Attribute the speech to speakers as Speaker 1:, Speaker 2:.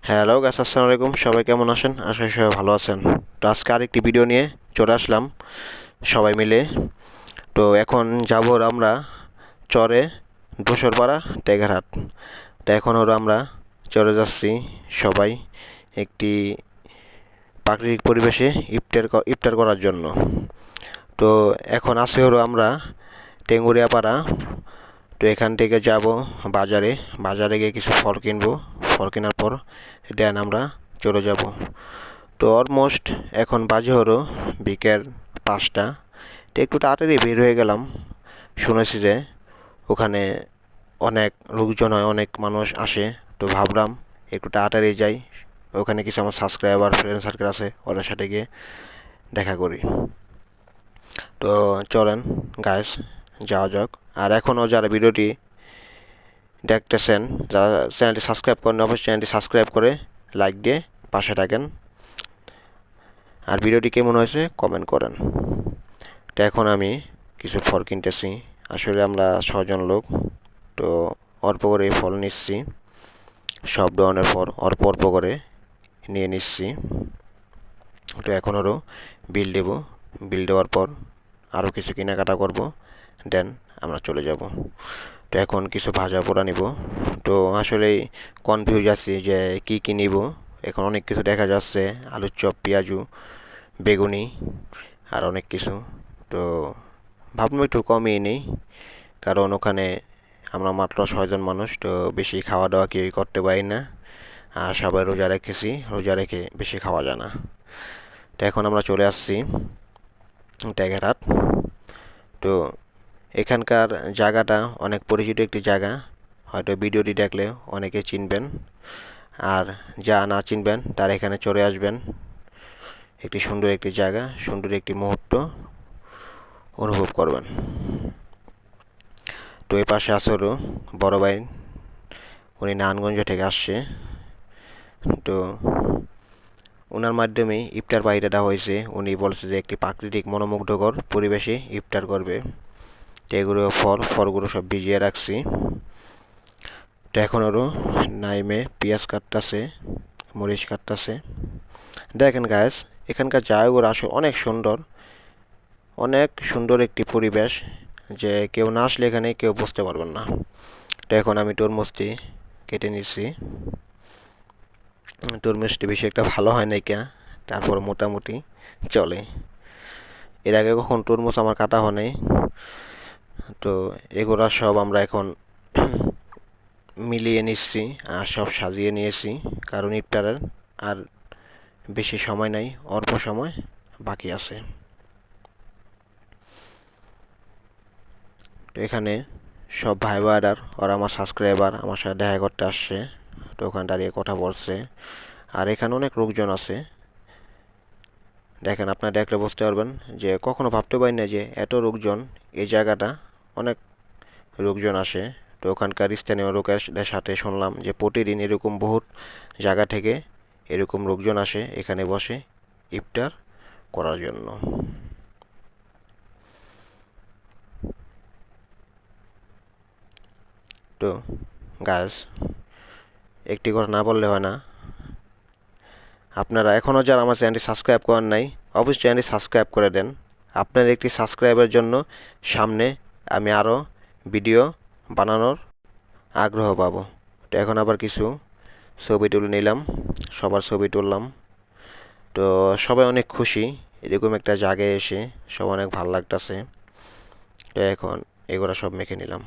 Speaker 1: Hello guys, আসসালামু আলাইকুম। সবাই কেমন আছেন? আশা করি সবাই ভালো আছেন। তো আজকে আরেকটি ভিডিও নিয়ে চলে আসলাম সবাই মিলে। তো এখন যাব আমরা চরে ধূসরপাড়া টেঘারহাট। তো এখন আমরা চলে যাচ্ছি সবাই একটি প্রাকৃতিক পরিবেশে ইফতার করার জন্য। তো এখন আছে আমরা টেঙ্গুরিয়াপাড়া। তো এখান থেকে যাব বাজারে। বাজারে গিয়ে কিছু ফল কিনবো। ফল কেনার পর দেন আমরা চলে যাব। তো অলমোস্ট এখন বাজে হলো বিকেল 5টা। তো একটু তাড়াতাড়ি বের হয়ে গেলাম। শুনেছি যে ওখানে অনেক লোকজন হয়, অনেক মানুষ আসে। তো ভাবলাম একটু তাড়াতাড়ি যাই, ওখানে কিছু আমার সাবস্ক্রাইবার ফ্রেন্ড সার্কেল আছে, ওদের সাথে গিয়ে দেখা করি। তো চলেন গাইস, যাওয়া যাক। আর এখনও যারা ভিডিওটি দেখতেছেন, যারা চ্যানেলটি সাবস্ক্রাইব করেন, অবশ্যই চ্যানেলটি সাবস্ক্রাইব করে লাইক দিয়ে পাশে থাকেন। আর ভিডিওটি কেমন হয়েছে কমেন্ট করেন। তো এখন আমি কিছু ফল কিনতেছি। আসলে আমরা 6জন লোক। তো অল্প করে ফল নিচ্ছি, সব ধরনের ফল অল্প অল্প করে নিয়ে নিচ্ছি। তো এখন আরও বিল দেব। বিল দেওয়ার পর আরও কিছু কেনাকাটা করব, দেন আমরা চলে যাব। তো এখন কিছু ভাজা পোড়া নিব। তো আসলে কনফিউজ আছি যে কি কি নিব। এখন অনেক কিছু দেখা যাচ্ছে, আলুর চপ, পেঁয়াজু, বেগুনি আর অনেক কিছু। তো ভাবলাম একটু কমিয়ে নিই, কারণ ওখানে আমরা মাত্র 6জন মানুষ। তো বেশি খাওয়া দাওয়া কেউই করতে পারি না। আর সবাই রোজা রেখেছি, রোজা রেখে বেশি খাওয়া যায় না। তো এখন আমরা চলে আসছি টেঘারহাট। তো এখানকার জায়গাটা অনেক পরিচিত একটি জায়গা, হয়তো ভিডিওটি দেখলে অনেকে চিনবেন। আর যা না চিনবেন তারা এখানে চলে আসবেন। একটি সুন্দর একটি জায়গা, সুন্দর একটি মুহূর্ত অনুভব করবেন। তো এই পাশে আছে হলো বড় ভাই, উনি নারায়ণগঞ্জ থেকে আসছে। তো ওনার মাধ্যমেই ইফতার পার্টিটা দেওয়া হয়েছে। উনি বলছে যে একটি প্রাকৃতিক মনোমুগ্ধকর পরিবেশে ইফতার করবে। তো এগুলো ফলগুলো সব ভিজিয়ে রাখছি। তো এখন আরও নাইমে পেঁয়াজ কাটতেছে, মরিচ কাটতেছে। দেখেন গাইস, এখানকার জায়গাগুলো আসলে অনেক সুন্দর, অনেক সুন্দর একটি পরিবেশ, যে কেউ না আসলে এখানে কেউ বুঝতে পারবেন না। তো এখন আমি তরমুজটি কেটে নিচ্ছি। তরমুজটি বেশি একটা ভালো হয় নাই কে, তারপর মোটামুটি চলে। এর আগে কখন তরমুজ আমার কাটা হয় নাই। তো এগুলা সব আমরা এখন মিলিয়ে নিচ্ছি আর সব সাজিয়ে নিয়েছি, কারণ ইফতারের আর বেশি সময় নাই, অল্প সময় বাকি আছে। তো এখানে সব ভাই ভাইরার, ওরা আমার সাবস্ক্রাইবার, আমার সাথে দেখা করতে আসছে। তো ওখানে দাঁড়িয়ে কথা বলছে। আর এখানে অনেক লোকজন আছে। দেখেন, আপনারা দেখলে বুঝতে পারবেন যে কখনো ভাবতে পারি না যে এত লোকজন, এই জায়গাটা অনেক লোকজন আসে। তো ওখানকার স্থানীয় লোকের সাথে শুনলাম যে প্রতিদিন এরকম বহুত জায়গা থেকে এরকম লোকজন আসে এখানে বসে ইফতার করার জন্য। তো গাইস, একটি কথা না বললে হয় না, আপনারা এখনও যারা আমার চ্যানেলটি সাবস্ক্রাইব করেন নাই, অবশ্যই চ্যানেলটি সাবস্ক্রাইব করে দেন। আপনার একটি সাবস্ক্রাইবের জন্য সামনে আমি আরও ভিডিও বানানোর আগ্রহ পাবো। তো এখন আবার কিছু ছবি তুলে নিলাম, সবার ছবি তুললাম। তো সবাই অনেক খুশি এরকম একটা জায়গায় এসে, সব অনেক ভালো লাগতেছে। তো এখন এগুলো সব মেখে নিলাম।